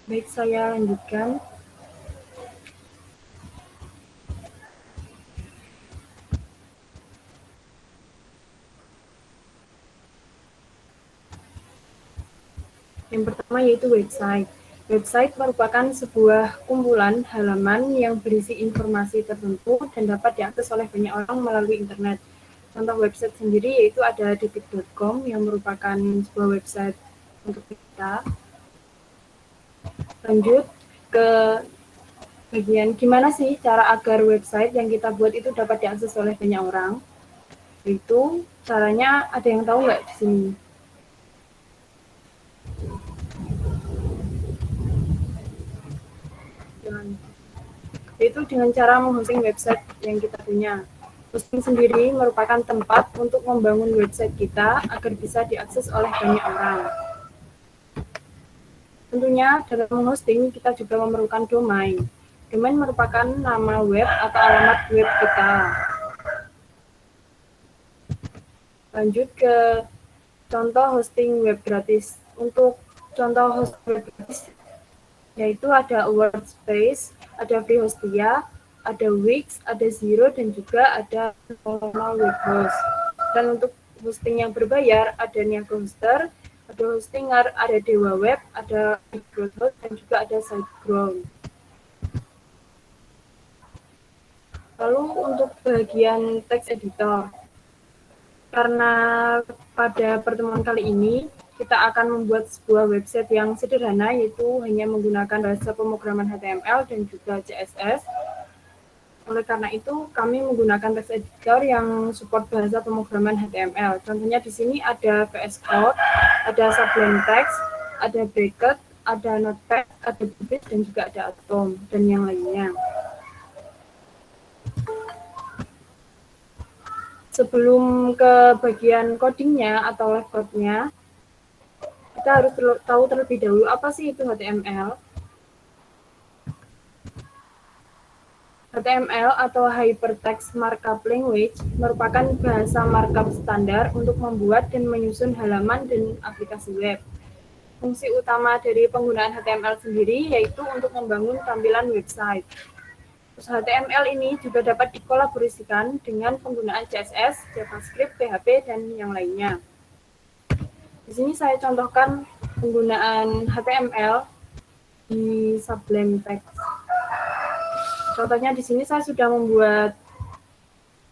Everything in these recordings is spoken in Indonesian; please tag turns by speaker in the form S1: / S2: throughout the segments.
S1: Baik, saya lanjutkan. Yang pertama yaitu website. Website merupakan sebuah kumpulan halaman yang berisi informasi tertentu dan dapat diakses oleh banyak orang melalui internet. Contoh website sendiri yaitu ada detik.com yang merupakan sebuah website untuk kita. Lanjut ke bagian gimana sih cara agar website yang kita buat itu dapat diakses oleh banyak orang. Itu caranya ada yang tahu nggak di sini? Yaitu dengan cara menghosting website yang kita punya. Hosting sendiri merupakan tempat untuk membangun website kita agar bisa diakses oleh banyak orang. Tentunya dalam menghosting kita juga memerlukan domain. Domain merupakan nama web atau alamat web kita. Lanjut ke contoh hosting web gratis. Untuk contoh hosting web gratis yaitu ada WordPress, ada Freehostia, ada Wix, ada Zero, dan juga ada normal web host. Dan untuk hosting yang berbayar ada Niaga Hoster, ada Hostinger, ada Dewa Web, ada Microsoft, dan juga ada SiteGround. Lalu untuk bagian text editor, karena pada pertemuan kali ini kita akan membuat sebuah website yang sederhana, yaitu hanya menggunakan bahasa pemrograman HTML dan juga CSS. Oleh karena itu, kami menggunakan text editor yang support bahasa pemrograman HTML. Contohnya di sini ada VS Code, ada Sublime Text, ada Bracket, ada Notepad, ada Bubis, dan juga ada Atom, dan yang lainnya. Sebelum ke bagian codingnya atau live code-nya, kita harus tahu terlebih dahulu apa sih itu HTML. HTML atau Hypertext Markup Language merupakan bahasa markup standar untuk membuat dan menyusun halaman dan aplikasi web. Fungsi utama dari penggunaan HTML sendiri yaitu untuk membangun tampilan website. HTML ini juga dapat dikolaborasikan dengan penggunaan CSS, JavaScript, PHP, dan yang lainnya. Di sini saya contohkan penggunaan HTML di Sublime Text. Contohnya di sini saya sudah membuat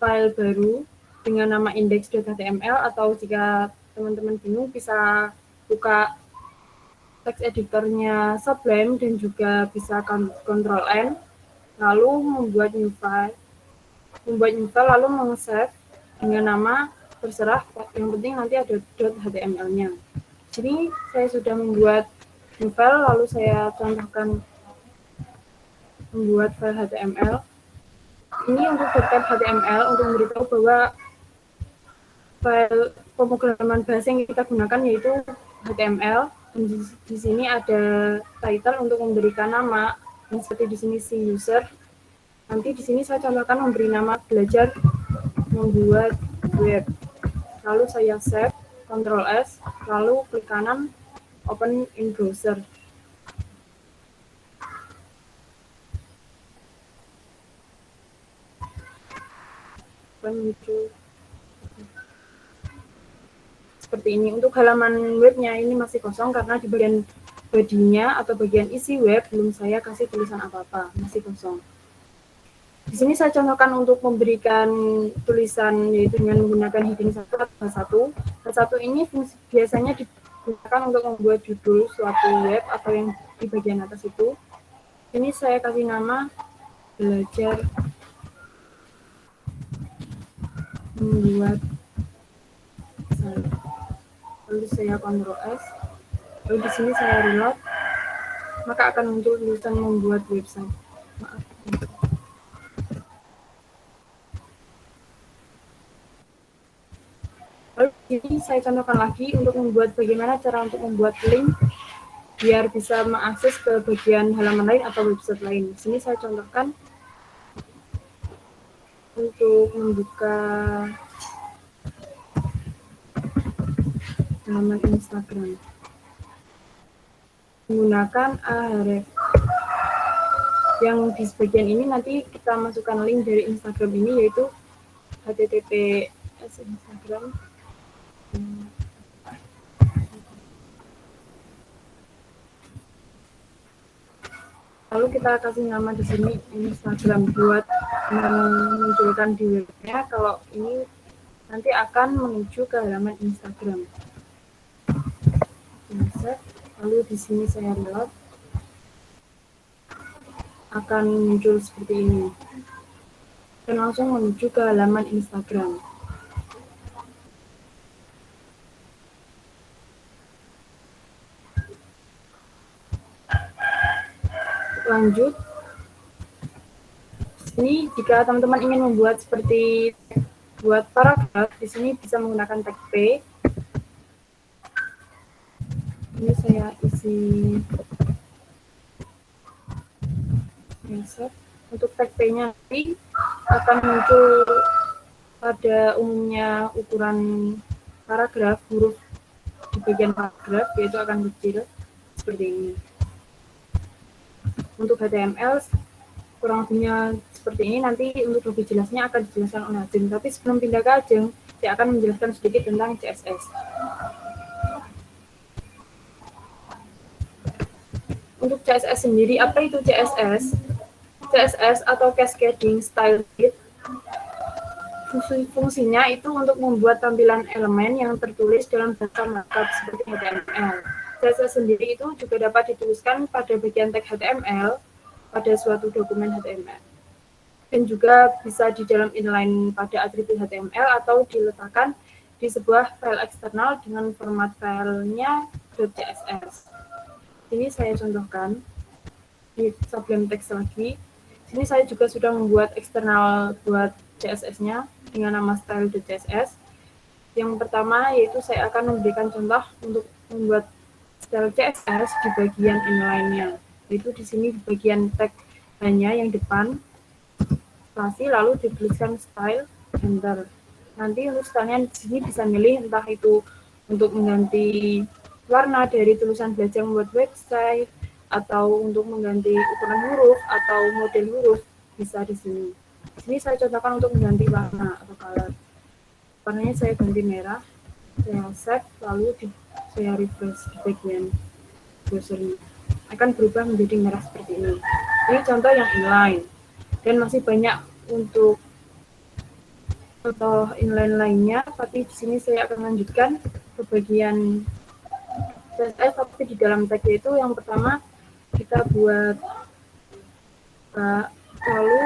S1: file baru dengan nama index.html, atau jika teman-teman bingung bisa buka text editornya Sublime dan juga bisa Ctrl N lalu membuat new file lalu meng-save dengan nama terserah, yang penting nanti ada .html-nya. Jadi saya sudah membuat new file, lalu saya contohkan membuat file HTML. Ini untuk tab HTML untuk memberitahu bahwa file pemrograman bahasa yang kita gunakan yaitu HTML. Dan di sini ada title untuk memberikan nama, yang seperti di sini si user. Nanti di sini saya contohkan memberi nama belajar membuat web. Lalu saya save, Ctrl S, lalu klik kanan, open in browser. Muncul seperti ini. Untuk halaman webnya ini masih kosong karena di bagian body-nya atau bagian isi web belum saya kasih tulisan apa-apa, masih kosong. Di sini saya contohkan untuk memberikan tulisan yaitu dengan menggunakan heading 1. H1 ini biasanya digunakan untuk membuat judul suatu web atau yang di bagian atas itu. Ini saya kasih nama belajar membuat website. Lalu saya Ctrl S. Lalu di sini saya reload, maka akan muncul tulisan membuat website. Maaf. Lalu ini saya contohkan lagi untuk membuat bagaimana cara untuk membuat link biar bisa mengakses ke bagian halaman lain atau website lain. Di sini saya contohkan untuk membuka halaman Instagram. menggunakan Ahref. Yang di bagian ini nanti kita masukkan link dari Instagram ini, yaitu https Instagram. Lalu kita kasih nama di sini Instagram buat menunjukkan di webnya kalau ini nanti akan menuju ke halaman Instagram. Lalu di sini saya lihat akan muncul seperti ini dan langsung menuju ke halaman Instagram. Lanjut, ini jika teman-teman ingin membuat seperti buat paragraf, di sini bisa menggunakan tag P. Ini saya isi insert. Untuk tag P-nya nanti akan muncul pada umumnya ukuran paragraf, huruf di bagian paragraf yaitu akan kecil seperti ini. Untuk HTML kurang lebihnya seperti ini, nanti untuk lebih jelasnya akan dijelaskan oleh Ajeng. Tapi sebelum pindah ke Ajeng, saya akan menjelaskan sedikit tentang CSS. Untuk CSS sendiri, apa itu CSS? CSS atau Cascading Style Sheet, fungsinya itu untuk membuat tampilan elemen yang tertulis dalam bahasa markup seperti HTML. CSS sendiri itu juga dapat dituliskan pada bagian tag HTML pada suatu dokumen HTML. Dan juga bisa di dalam inline pada atribut HTML atau diletakkan di sebuah file eksternal dengan format filenya .css. Ini saya contohkan di Sublime Text lagi. Sini saya juga sudah membuat eksternal buat CSS-nya dengan nama style.css. Yang pertama yaitu saya akan memberikan contoh untuk membuat style CSS di bagian inline-nya. Yaitu di sini di bagian tag hanya yang depan, spasi lalu dituliskan style, enter. Nanti untuk stylenya di sini bisa milih entah itu untuk mengganti warna dari tulisan belajar membuat website, atau untuk mengganti ukuran huruf atau model huruf bisa di sini. Di sini saya contohkan untuk mengganti warna atau color. Warnanya saya ganti merah, saya save, lalu saya refresh di bagian browsernya. Akan berubah menjadi merah seperti ini. Ini contoh yang inline. Dan masih banyak untuk contoh inline lainnya, tapi di sini saya akan lanjutkan ke bagian CSS, tapi di dalam tag itu yang pertama kita buat lalu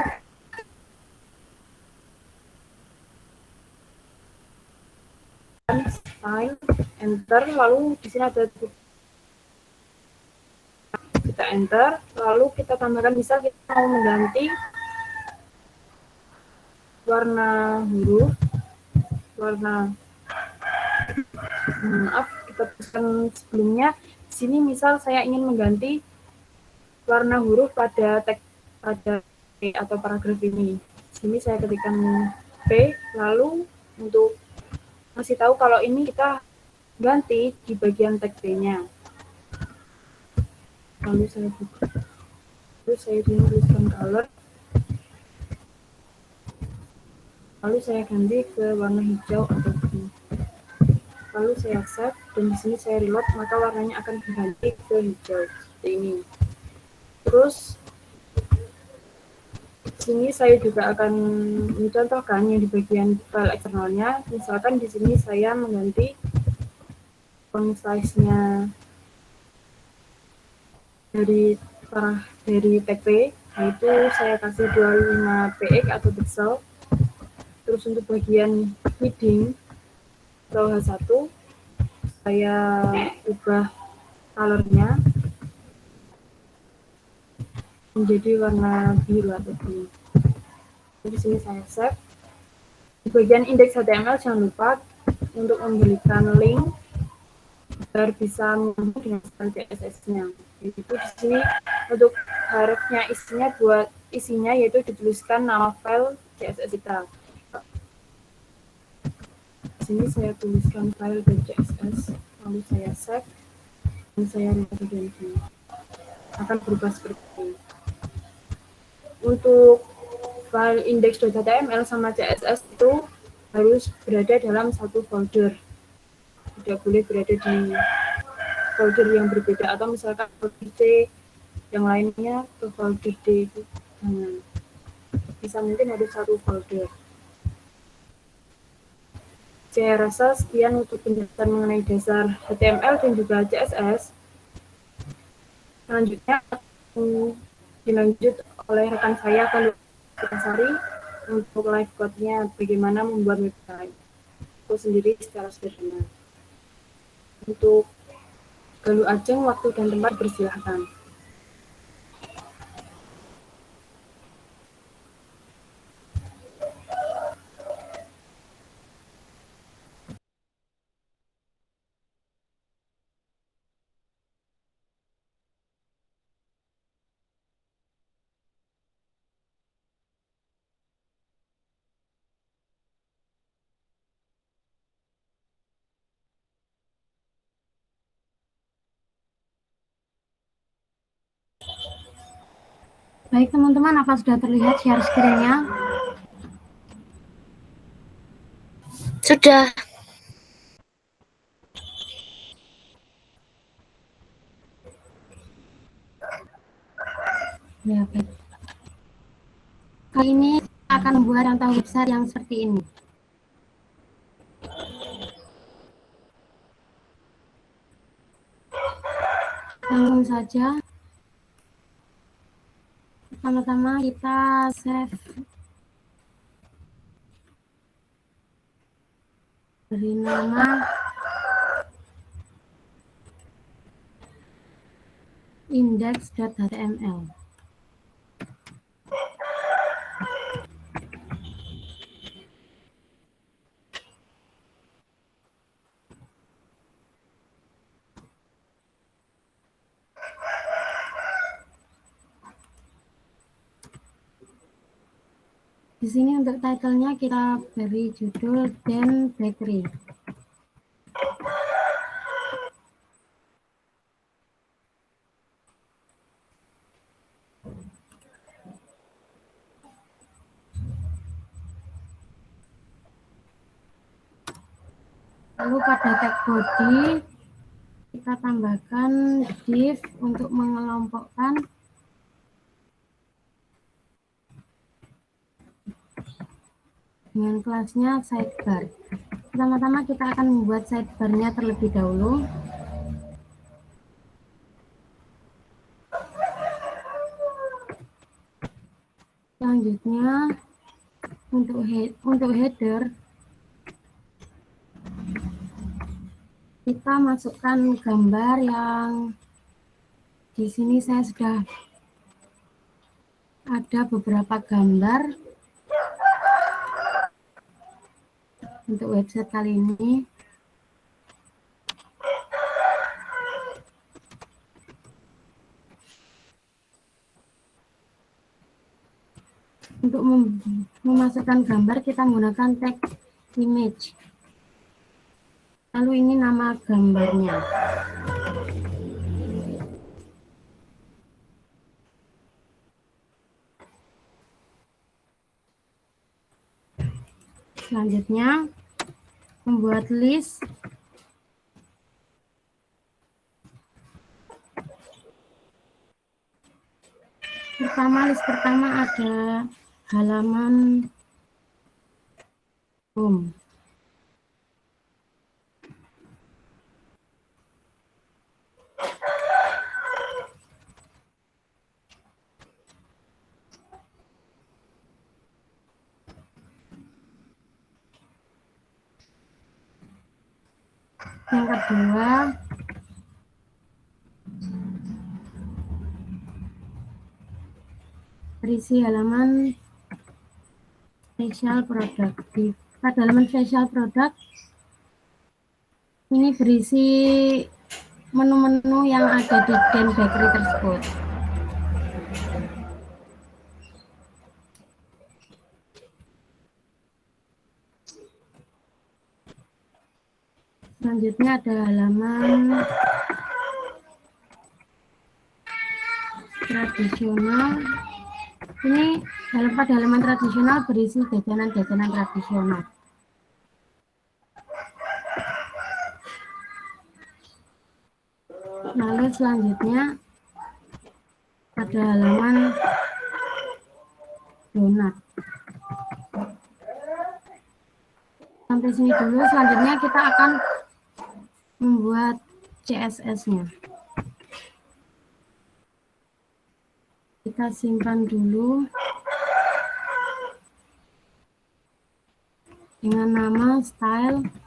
S1: style, enter, lalu di sini ada kita enter, lalu kita tambahkan, misal kita mau mengganti warna huruf, warna maaf, kita tuliskan sebelumnya. Di sini misal saya ingin mengganti warna huruf pada tag pada P atau paragraf ini. Di sini saya ketikkan P, lalu untuk masih tahu kalau ini kita ganti di bagian tag P-nya. Lalu saya buka. Terus saya tuliskan color. Lalu saya ganti ke warna hijau atau biru. Lalu saya save dan di sini saya reload, maka warnanya akan berganti ke hijau seperti ini. Terus di sini saya juga akan mencontohkan yang di bagian file eksternalnya. Misalkan di sini saya mengganti font size-nya dari tag P, yaitu saya kasih 25 px atau pixel. Terus untuk bagian heading atau H1 saya ubah color-nya menjadi warna biru atau biru. Di sini saya save. Di bagian indeks HTML jangan lupa untuk memberikan link agar bisa menyambung dengan style CSS-nya. Itu di sini untuk harusnya isinya yaitu dituliskan nama file CSS kita. Di sini saya tuliskan file.css, lalu saya save. saya residensi akan berubah seperti ini. Untuk file index.html sama CSS itu harus berada dalam satu folder, tidak boleh berada di folder yang berbeda, atau misalkan folder C yang lainnya ke folder D itu jangan. Bisa mungkin harus satu folder. Saya rasa sekian untuk penjelasan mengenai dasar HTML dan juga CSS. Selanjutnya dilanjut oleh rekan saya Sari untuk live code-nya bagaimana membuat website itu sendiri secara sederhana. Untuk Galuh Ajeng, waktu dan tempat persilahkan.
S2: Baik teman-teman, apa sudah terlihat share screen-nya?
S3: Sudah.
S2: Ya, baik. Kali ini kita akan membuat contoh website yang seperti ini. Langsung saja. Pertama-tama kita save beri nama index.html. Di sini untuk title-nya kita beri judul Dan Bakery. Lalu pada tag body kita tambahkan div untuk mengelompokkan dengan kelasnya sidebar. Pertama-tama kita akan membuat sidebar-nya terlebih dahulu. Selanjutnya untuk header kita masukkan gambar yang di sini saya sudah ada beberapa gambar untuk website kali ini. Untuk memasukkan gambar kita menggunakan tag image. Lalu ini nama gambarnya. Selanjutnya membuat list. List pertama ada halaman home. Yang kedua berisi halaman special product. Pada halaman special product ini berisi menu-menu yang ada di Dan Bakery tersebut. Selanjutnya ada halaman tradisional. Ini pada halaman tradisional berisi jajanan-jajanan tradisional. Lalu selanjutnya pada halaman donat. Sampai sini dulu, selanjutnya kita akan membuat CSS-nya. Kita simpan dulu dengan nama style.css.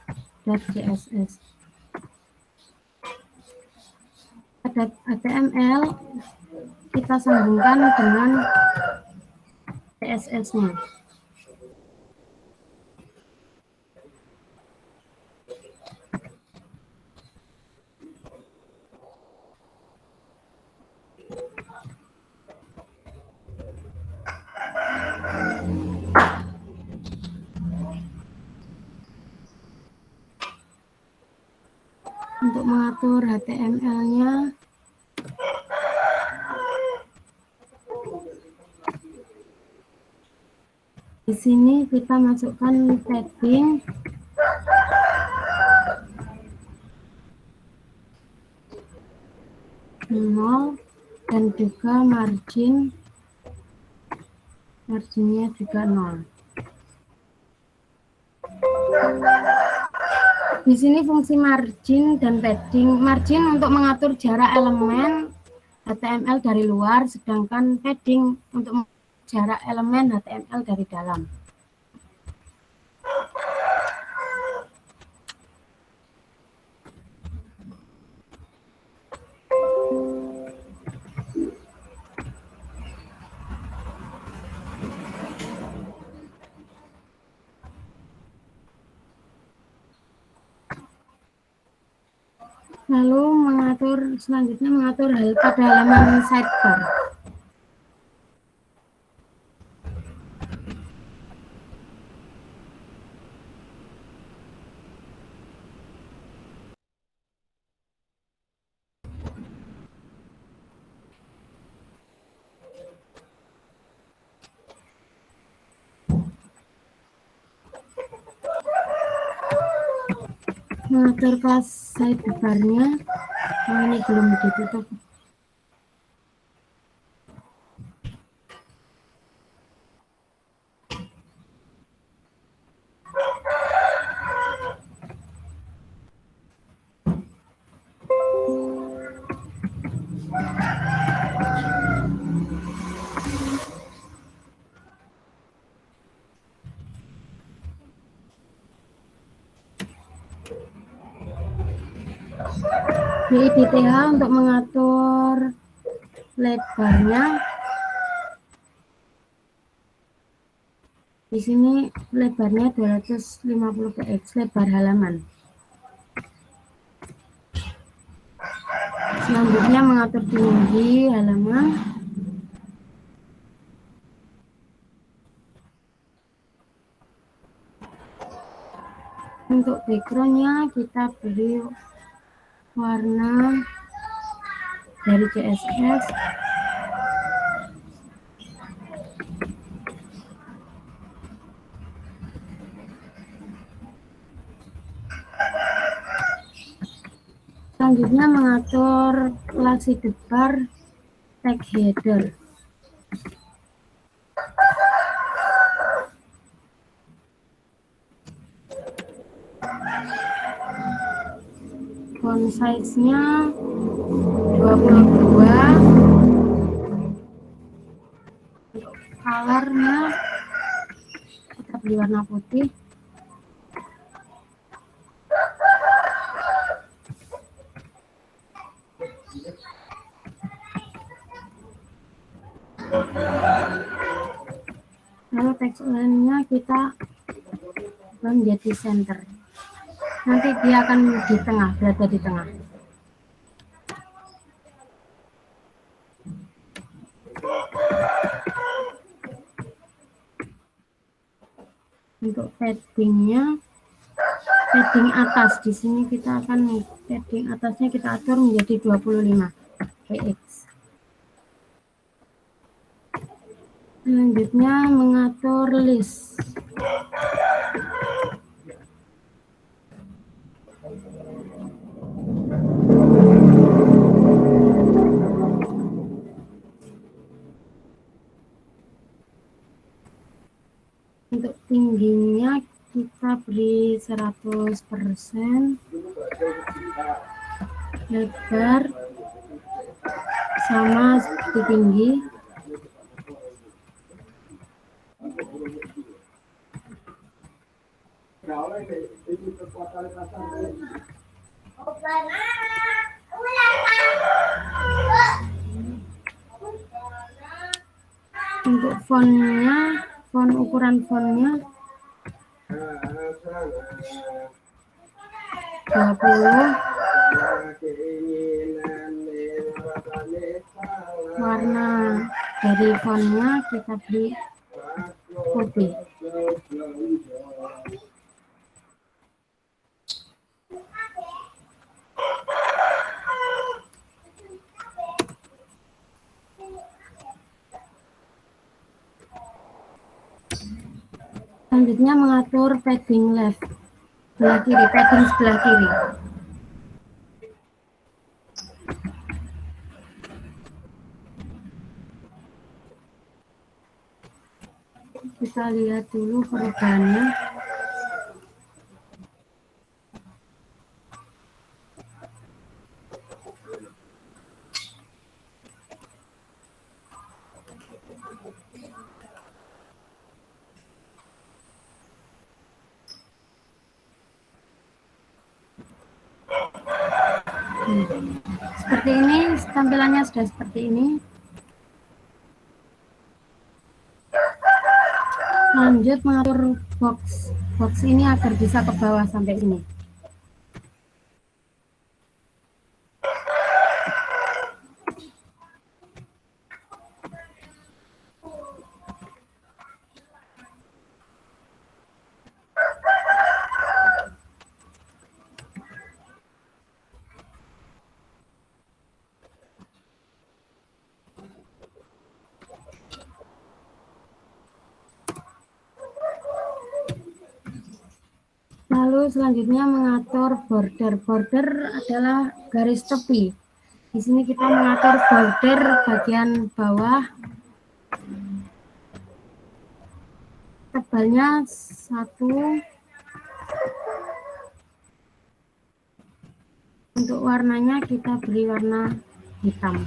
S2: Pada HTML kita sambungkan dengan CSS-nya. Untuk mengatur HTML-nya, di sini kita masukkan padding, nol, dan juga marginnya juga 0. Di sini fungsi margin dan padding. Margin untuk mengatur jarak elemen HTML dari luar, sedangkan padding untuk jarak elemen HTML dari dalam. Lalu selanjutnya mengatur hal pada halaman sidebar. Mengatur kelas sidebar-nya, ini belum ditutup. Di IDTH untuk mengatur lebarnya, di sini lebarnya 250 px, lebar halaman. Selanjutnya mengatur tinggi halaman. Untuk backgroundnya kita beri warna dari CSS. Selanjutnya mengatur kelas sidebar tag header. Font size-nya 22. Untuk color-nya kita beri warna putih. Lalu teks lainnya kita menjadi center. Nanti dia akan di tengah, berada di tengah. Untuk paddingnya, padding atas di sini kita akan padding atasnya kita atur menjadi 25 px. Selanjutnya mengatur list. Untuk tingginya kita beri 100%, lebar sama seperti tinggi. Untuk fontnya, ukuran fontnya 20. Warna dari fontnya kita beri putih. Selanjutnya mengatur padding left, sebelah kiri, padding sebelah kiri. Kita lihat dulu perubahannya. Seperti ini, tampilannya sudah seperti ini. Lanjut mengatur box ini agar bisa ke bawah sampai sini. Lalu selanjutnya mengatur border. Border adalah garis tepi. Di sini kita mengatur border bagian bawah. Tebalnya 1. Untuk warnanya kita beri warna hitam.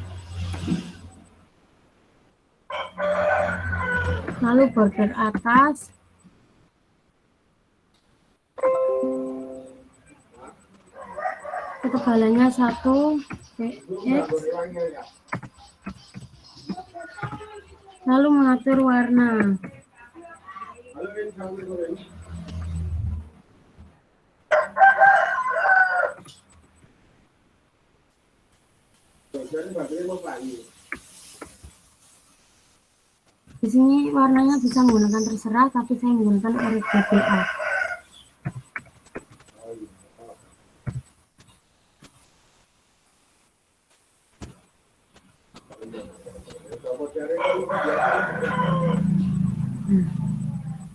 S2: Lalu border atas ketebalannya 1 px. Lalu mengatur warna. Di sini warnanya bisa menggunakan terserah, tapi saya menggunakan RGBA.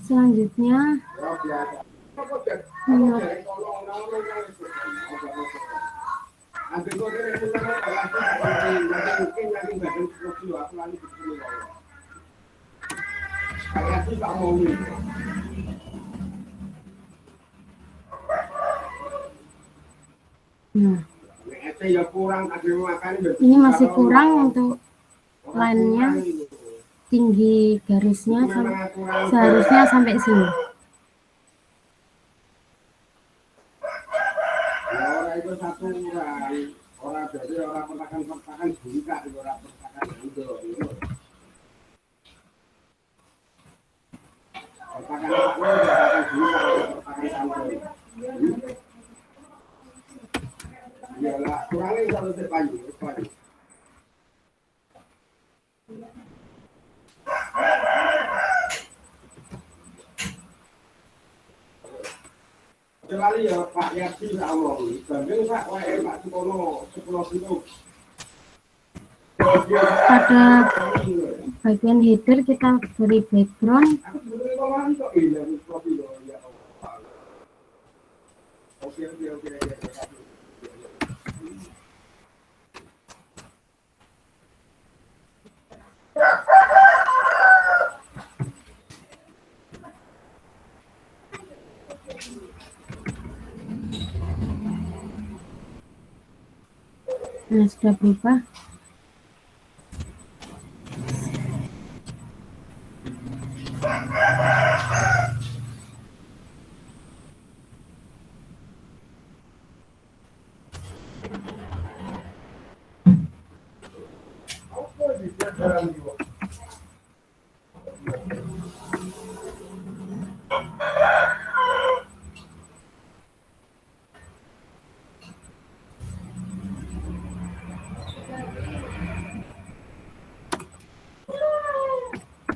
S2: Selanjutnya ini masih kurang untuk line-nya, tinggi garisnya seharusnya sampai sini.
S3: Kecuali ya Pak Yati tak omong, banding Pak wae Pak Sukono 10 kilo.
S2: Pada bagian header kita beri background. Nah, sudah berubah.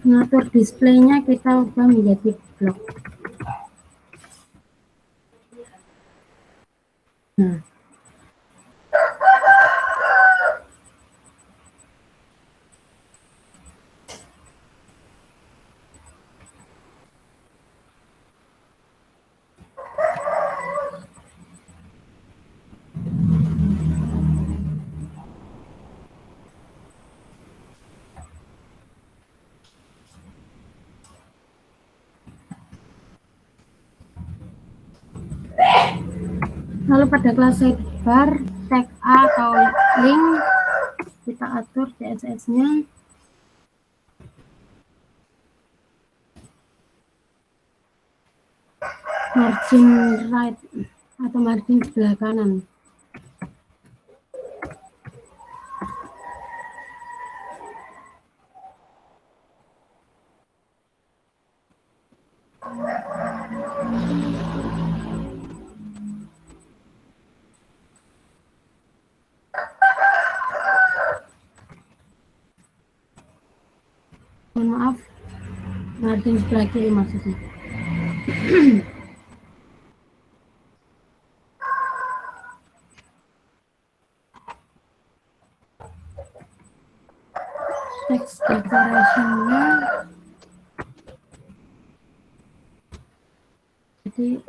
S2: Mengatur displaynya kita ubah menjadi blok. Nah, lalu pada kelas sidebar tag A atau link kita atur CSS-nya. Margin right atau margin sebelah kanan. Mohon maaf, margin sebelah kiri maksudnya. Text decoration-nya jadi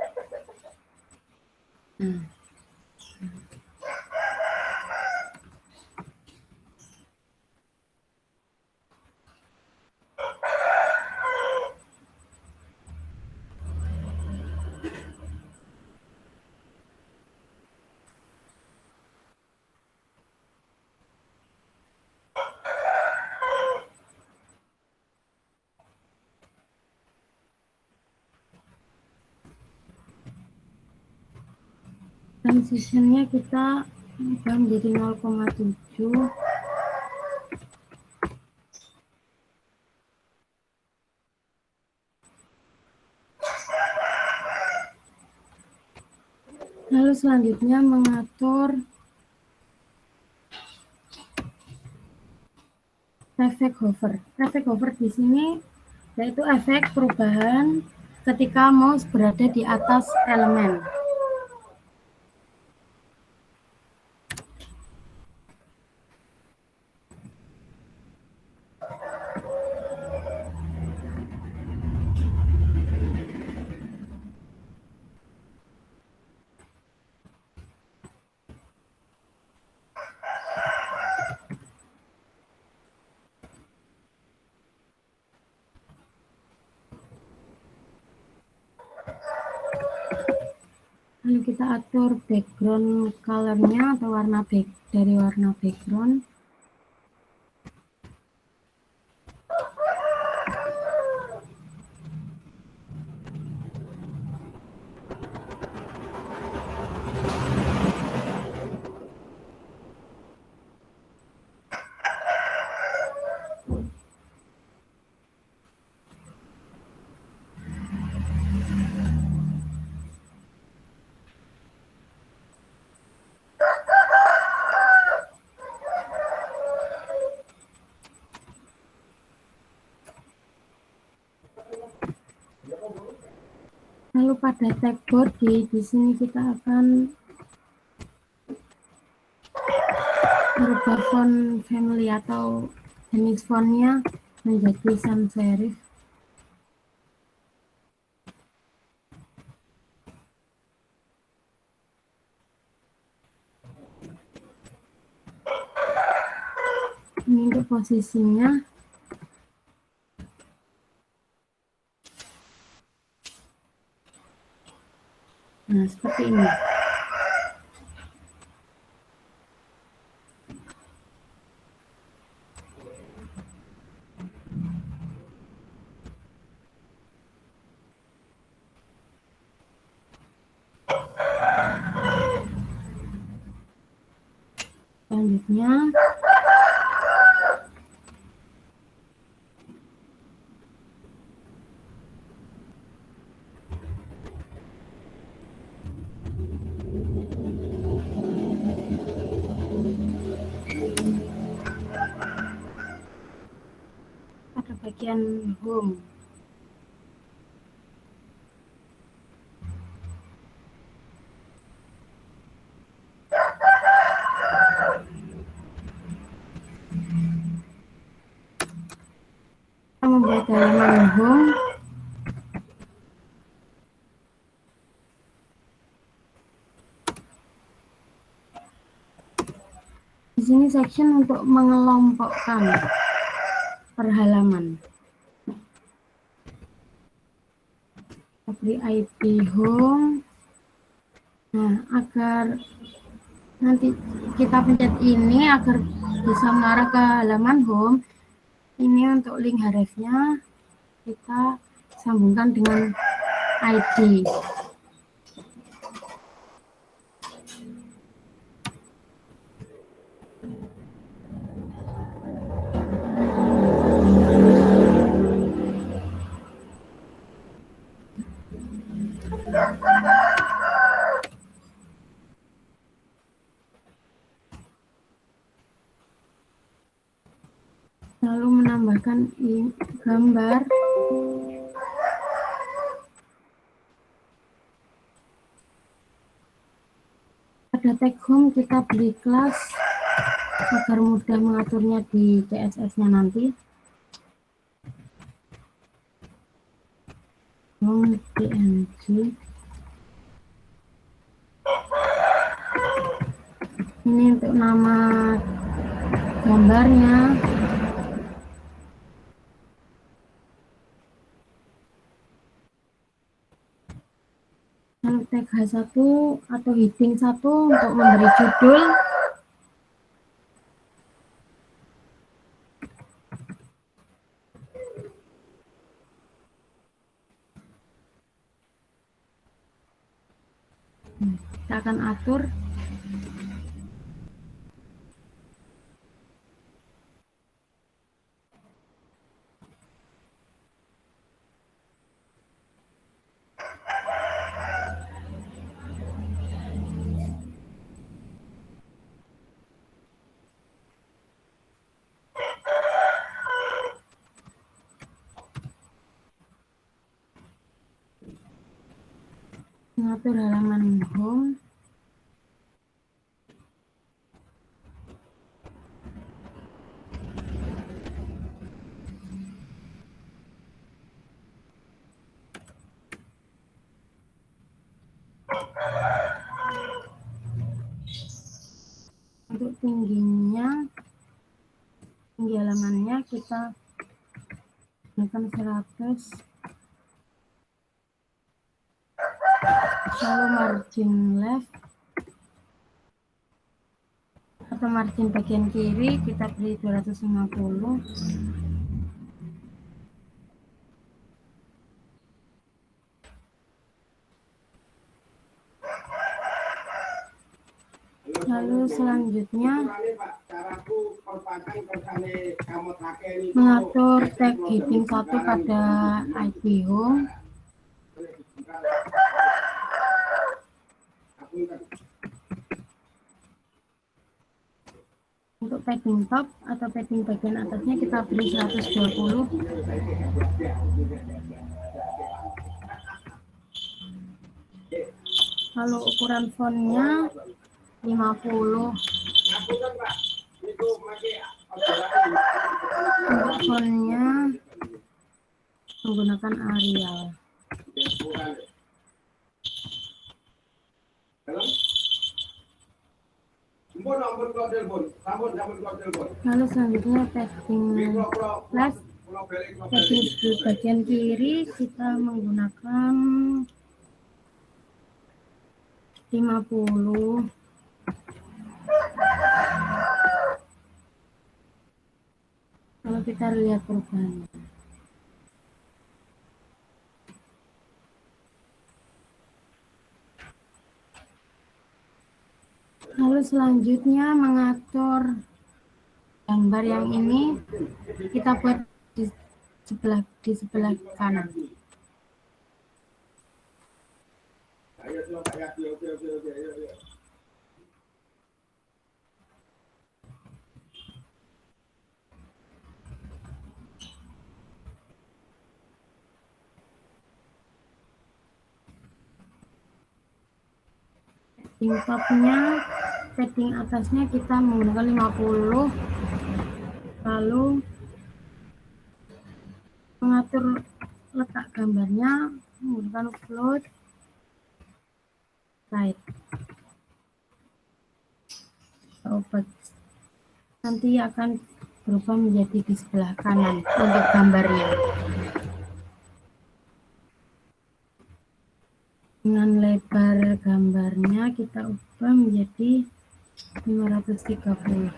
S2: transition-nya kita ubah menjadi 0,7. Lalu selanjutnya mengatur efek hover. Efek hover di sini yaitu efek perubahan ketika mouse berada di atas elemen. Lalu kita atur background color-nya atau warna dari warna background. Lalu pada tag body di sini kita akan merubah font family atau jenis fontnya menjadi sans serif. Ini untuk posisinya. Nah, seperti ini. Selanjutnya, pada bagian home. Kita membuat halaman home. Di sini section untuk mengelompokkan per halaman. Kita beri IP home. Nah, agar nanti kita pencet ini agar bisa mengarah ke halaman home. Ini untuk link hrefnya kita sambungkan dengan ID. Lalu menambahkan gambar. Pada tag home kita beri kelas agar mudah mengaturnya di CSS-nya nanti. Home png. Ini untuk nama gambarnya. Lalu tag H1 atau heading 1 untuk memberi judul. Kita akan atur. Mengatur halaman home. Untuk tingginya, tinggi halamannya kita gunakan 100. Lalu margin left atau margin bagian kiri kita beri 250. Lalu selanjutnya mengatur tag heading 1 pada IP home. Untuk padding top atau padding bagian atasnya kita beri 120. Lalu ukuran fontnya 50. Untuk fontnya menggunakan Arial. Lalu selanjutnya padding flash. Padding di bagian kiri kita menggunakan 50. Kalau kita lihat perubahannya. Lalu selanjutnya mengatur gambar yang ini kita buat di sebelah kanan. Padding topnya, padding atasnya kita menggunakan 50. Lalu mengatur letak gambarnya menggunakan float right. Nanti akan berubah menjadi di sebelah kanan untuk gambarnya. Dengan lebar gambarnya kita ubah menjadi 530.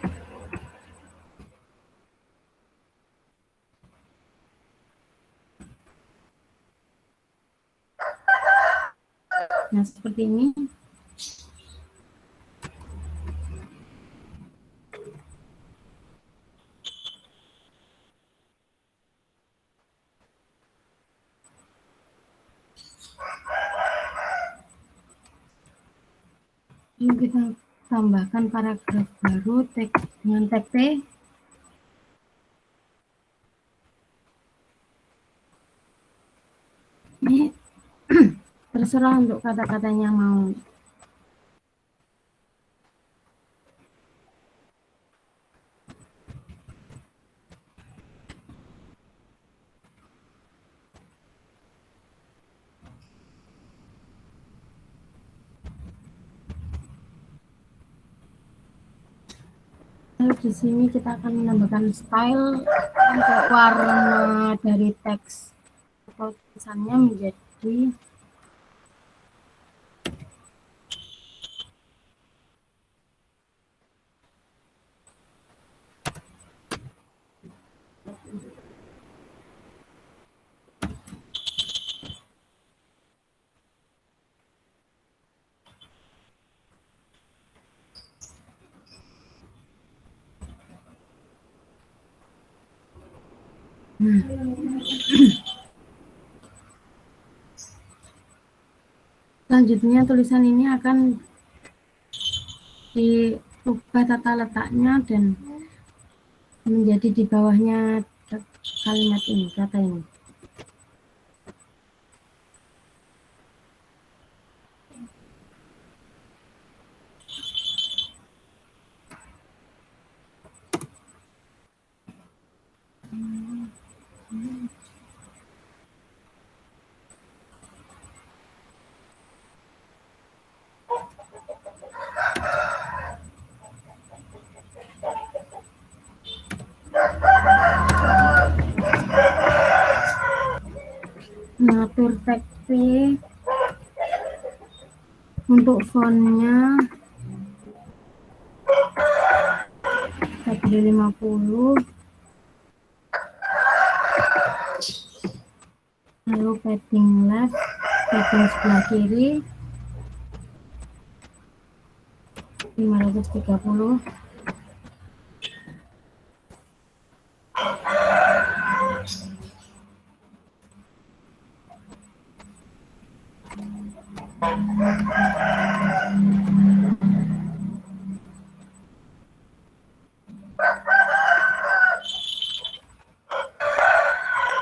S2: Nah, seperti ini. Lalu kita tambahkan paragraf baru dengan tag T. Ini terserah untuk kata-katanya mau. Lalu di sini kita akan menambahkan style untuk warna dari teks atau tulisannya menjadi selanjutnya tulisan ini akan diubah tata letaknya dan menjadi di bawahnya kalimat ini, kata ini. Mengatur teks untuk fontnya kita pilih 50. Lalu padding left, padding sebelah kiri 530.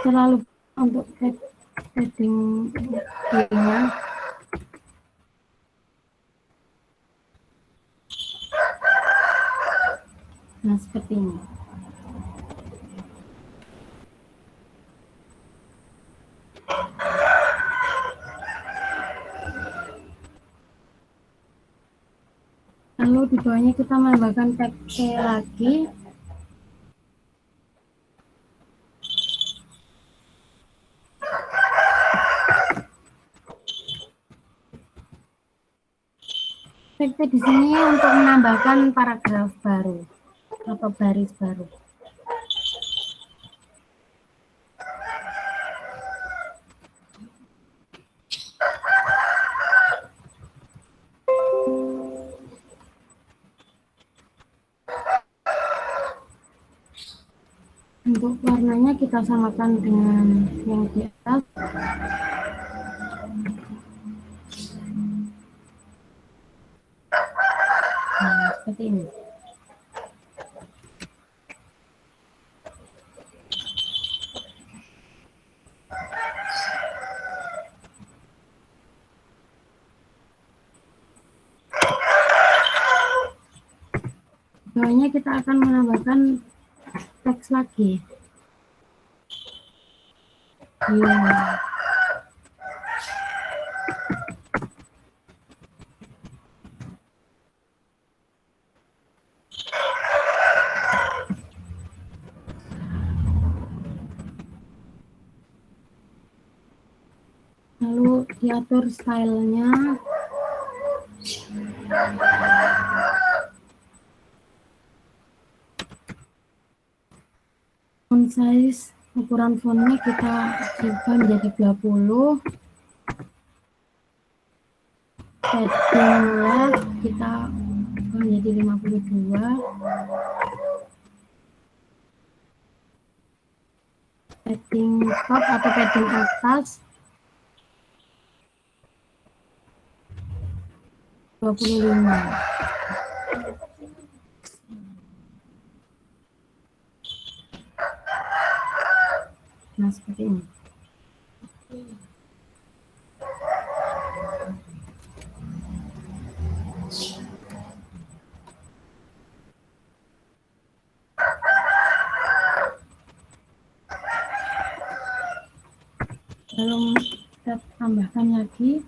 S2: Terlalu untuk padding kirinya Nah, seperti ini. Lalu di bawahnya kita menambahkan teks lagi. Teks di sini untuk menambahkan paragraf baru atau baris baru. Untuk warnanya kita samakan dengan yang di atas. Nah, seperti ini. Bawahnya kita akan menambahkan teks lagi. Lalu diatur stylenya. Font size, ukuran fontnya kita ubah menjadi 20. Padding left kita ubah menjadi 52. Padding top atau padding atas 25. Nah, seperti ini. Lalu kita tambahkan lagi.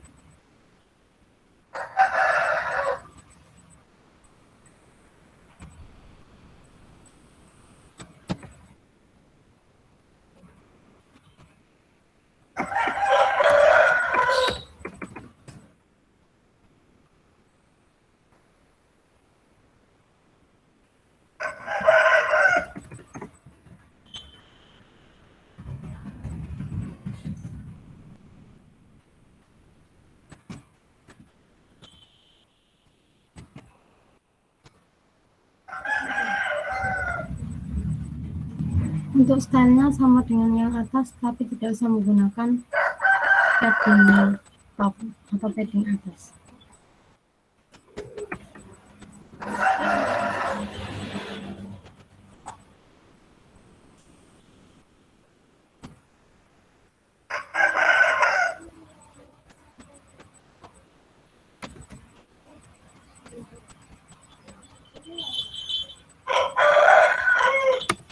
S2: Untuk stylenya sama dengan yang atas, tapi tidak usah menggunakan padding top atau padding atas.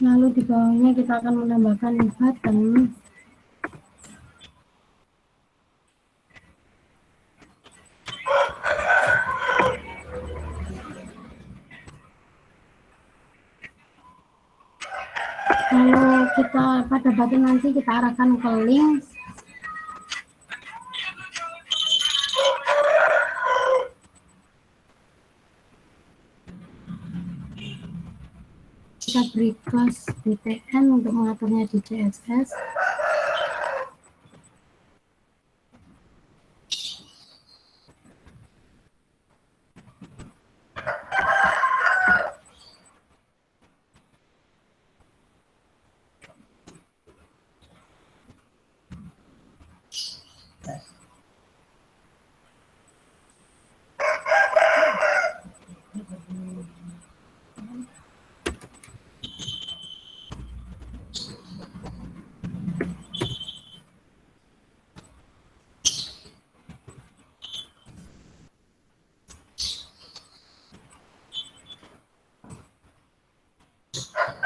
S2: Lalu di bawahnya kita akan menambahkan button. Lalu kita pada button nanti kita arahkan ke link. Kita beri kelas BTN untuk mengaturnya di CSS.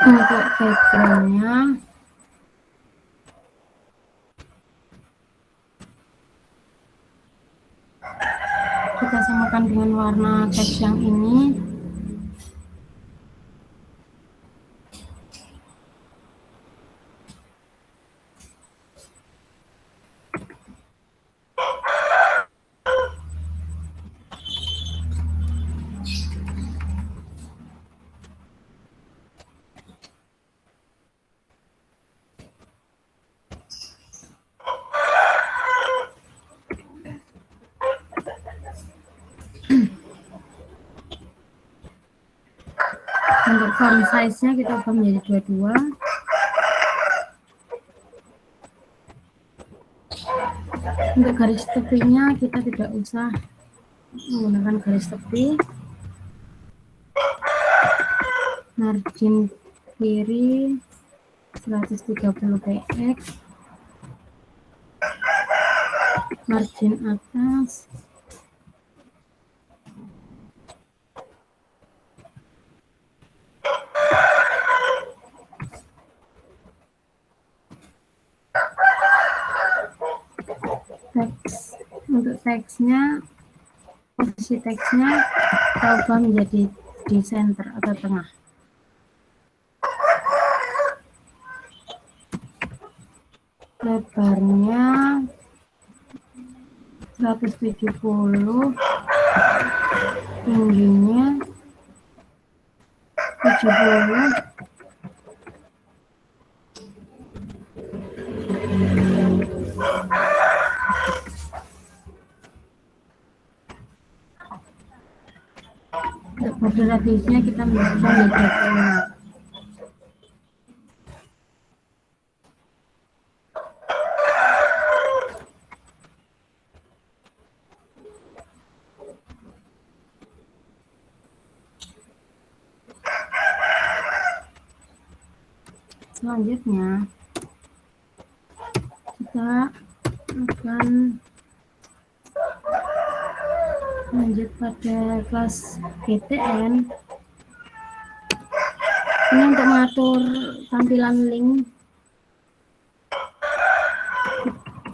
S2: Untuk backgroundnya kita samakan dengan warna teks yang ini. Untuk font size-nya kita ubah menjadi 22. Untuk garis tepinya kita tidak usah menggunakan garis tepi. Margin kiri 130 px, margin atas teks. Untuk teksnya, posisi teksnya kita ubah menjadi di center atau tengah. Lebarnya 170, tingginya 70. Untuk border radiusnya kita menambahkan 25. Selanjutnya kita akan lanjut pada kelas GTN. Ini untuk mengatur tampilan link,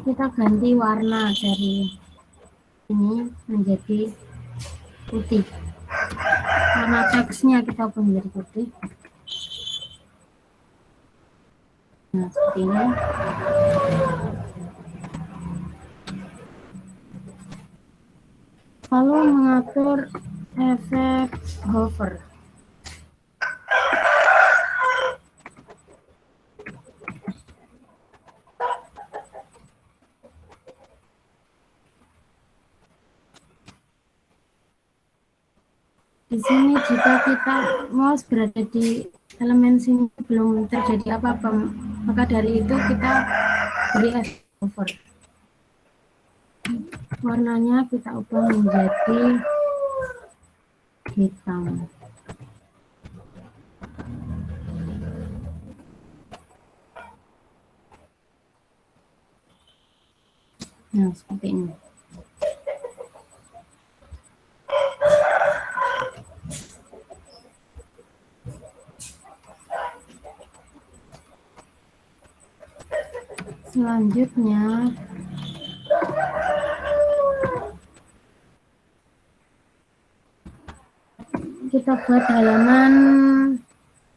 S2: kita ganti warna dari ini menjadi putih. Warna teksnya kita ubah menjadi putih. Nah, seperti ini. Lalu mengatur efek hover. Di sini jika kita mouse berada di elemen sini belum terjadi apa-apa, maka dari itu kita beri efek hover. Warnanya kita ubah menjadi hitam. Nah, seperti ini. Selanjutnya kita buat halaman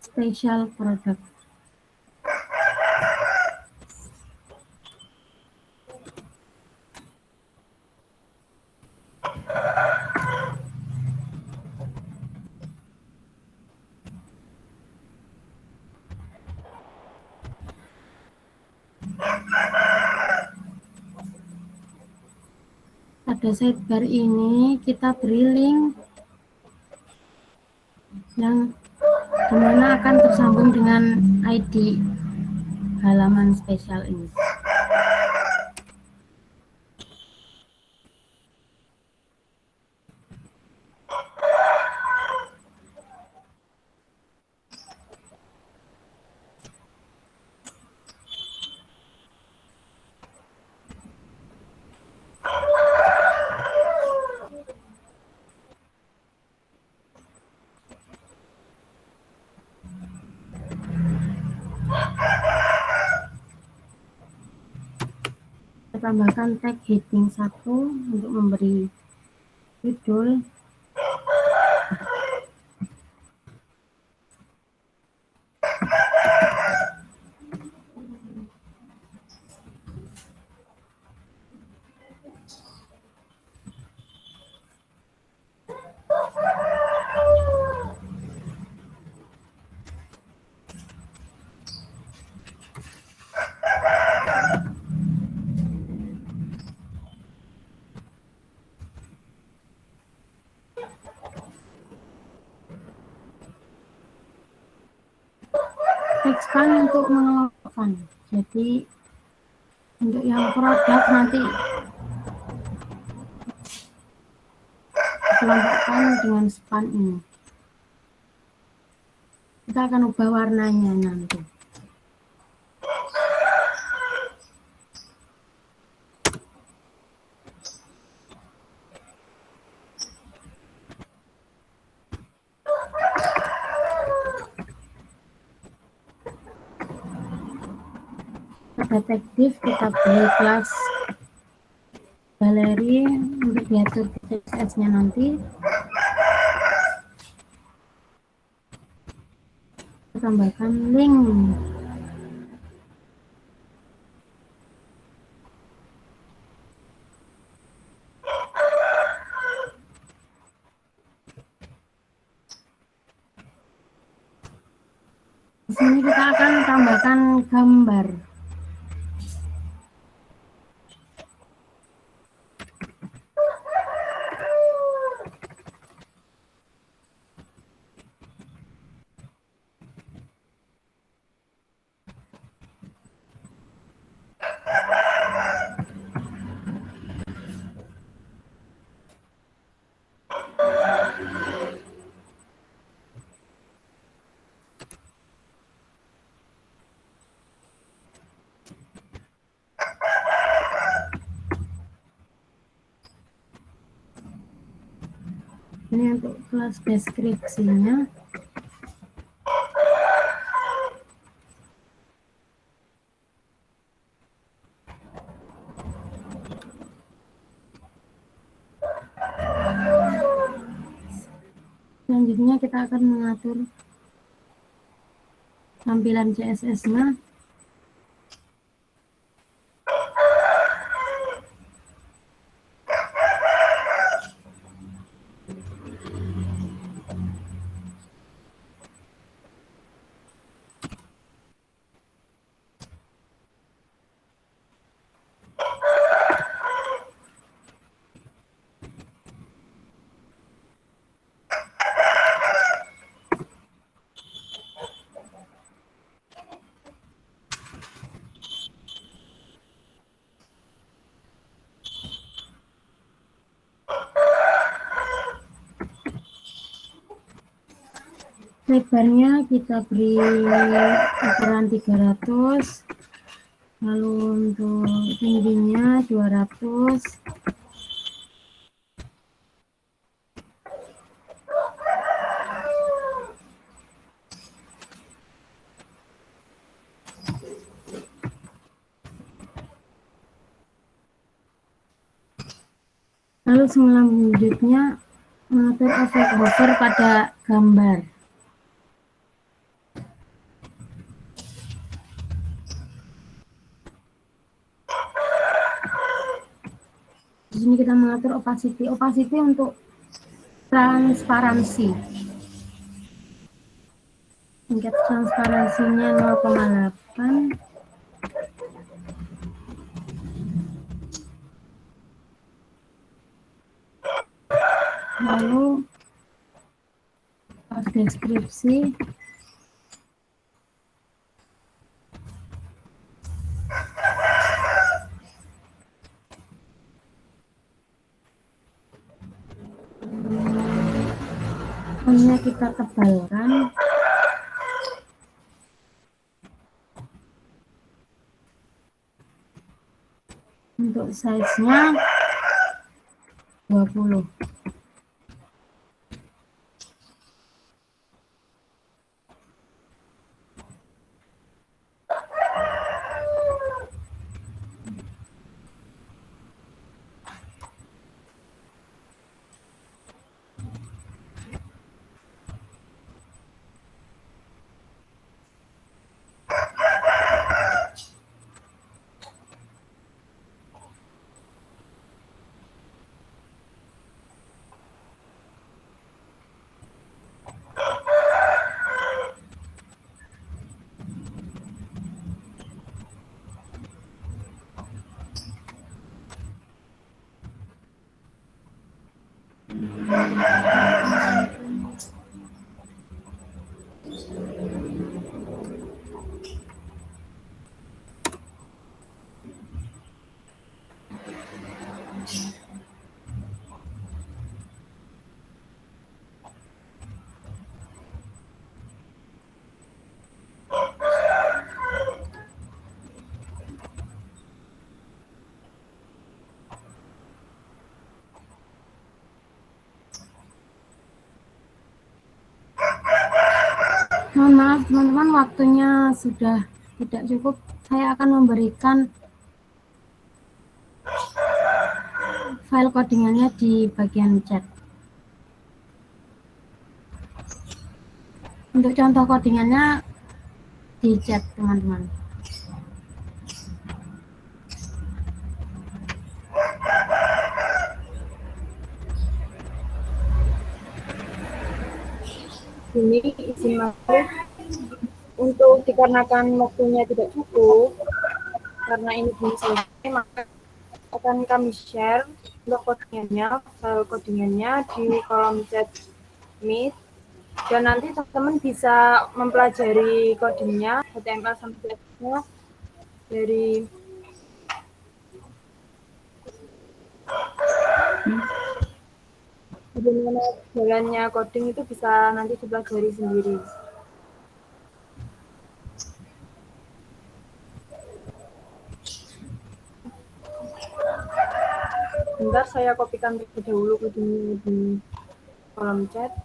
S2: spesial produk. Pada sidebar ini kita beri link yang dimana akan tersambung dengan ID halaman spesial ini. tambahkan tag heading 1 untuk memberi judul. Tekspan untuk mengelompokkan. Jadi untuk yang produk nanti kelompokkan dengan span ini. Kita akan ubah warnanya nanti. Pada tag div kita beri kelas galeri untuk diatur di CSS-nya nanti. Kita tambahkan link. Di sini kita akan tambahkan gambar. Ini untuk kelas deskripsinya. Selanjutnya kita akan mengatur tampilan CSS-nya. Lebarnya kita beri ukuran 300, lalu untuk tingginya 200. Lalu selanjutnya mengatur efek hover pada gambar. Di sini kita mengatur opacity. Opacity untuk transparansi. Tingkat transparansinya 0,8. Lalu deskripsi. Fontnya kita tebalkan. Untuk size-nya 20. Mohon maaf teman-teman, waktunya sudah tidak cukup. Saya akan memberikan file codingannya di bagian chat. Untuk contoh codingannya di chat teman-teman.
S1: Ini izin masuk untuk dikarenakan waktunya tidak cukup, karena ini belum selesai, maka akan kami share untuk codingannya, file codingannya di kolom chat Meet, dan nanti teman-teman bisa mempelajari codingnya HTML sampai CSS-nya dari bagaimana jalannya coding itu bisa nanti dipelajari sendiri. Bentar, saya kopikan terlebih dahulu codingnya di kolom chat.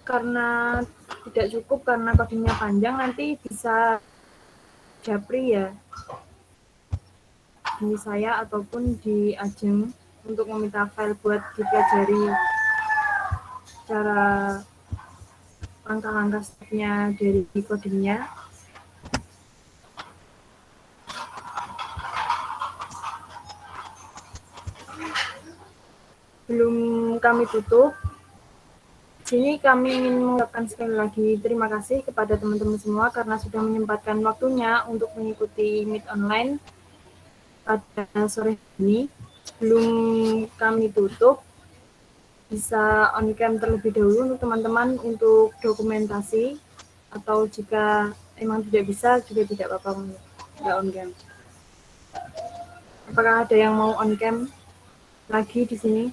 S1: Karena tidak cukup, karena codingnya panjang, nanti bisa japri ya di saya ataupun di Ajeng untuk meminta file buat dipelajari cara langkah-langkah stepnya dari codingnya. Belum kami tutup, sini kami ingin mengucapkan sekali lagi terima kasih kepada teman-teman semua karena sudah menyempatkan waktunya untuk mengikuti Meet online pada sore ini. Sebelum kami tutup, bisa on cam terlebih dahulu untuk teman-teman untuk dokumentasi, atau jika emang tidak bisa juga tidak apa-apa, nggak on cam. Apakah ada yang mau on cam lagi di sini?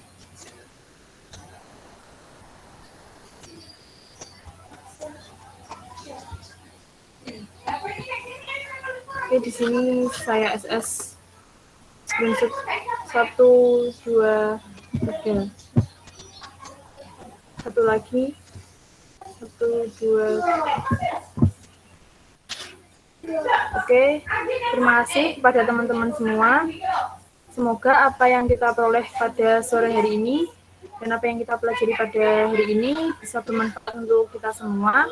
S1: Oke, di sini saya SS screenshot 1, 2, 3. Satu lagi, 1, 2. Oke, terima kasih kepada teman-teman semua. Semoga apa yang kita peroleh pada sore hari ini dan apa yang kita pelajari pada hari ini bisa bermanfaat untuk kita semua.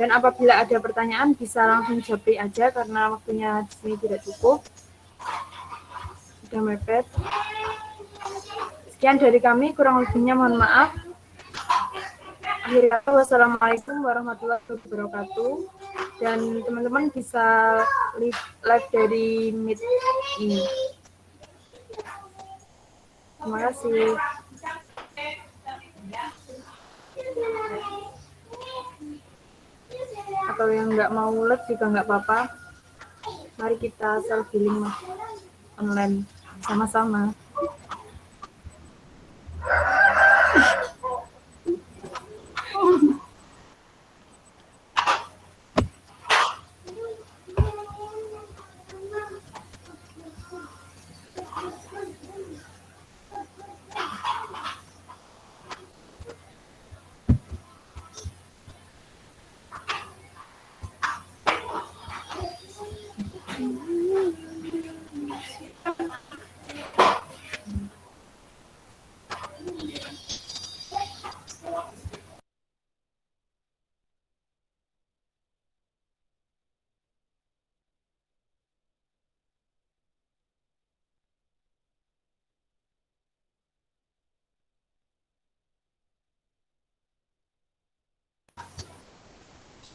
S1: Dan apabila ada pertanyaan bisa langsung japri aja karena waktunya di sini tidak cukup. Sudah mepet. Sekian dari kami, kurang lebihnya mohon maaf. Akhirnya, wassalamualaikum warahmatullahi wabarakatuh. Dan teman-teman bisa live dari Meet ini. Terima kasih. Atau yang nggak mau live juga nggak apa-apa. Mari kita self healing online sama-sama.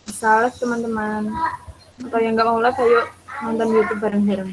S1: Bisa live teman-teman. Atau yang nggak mau live, ayo nonton YouTube bareng-bareng.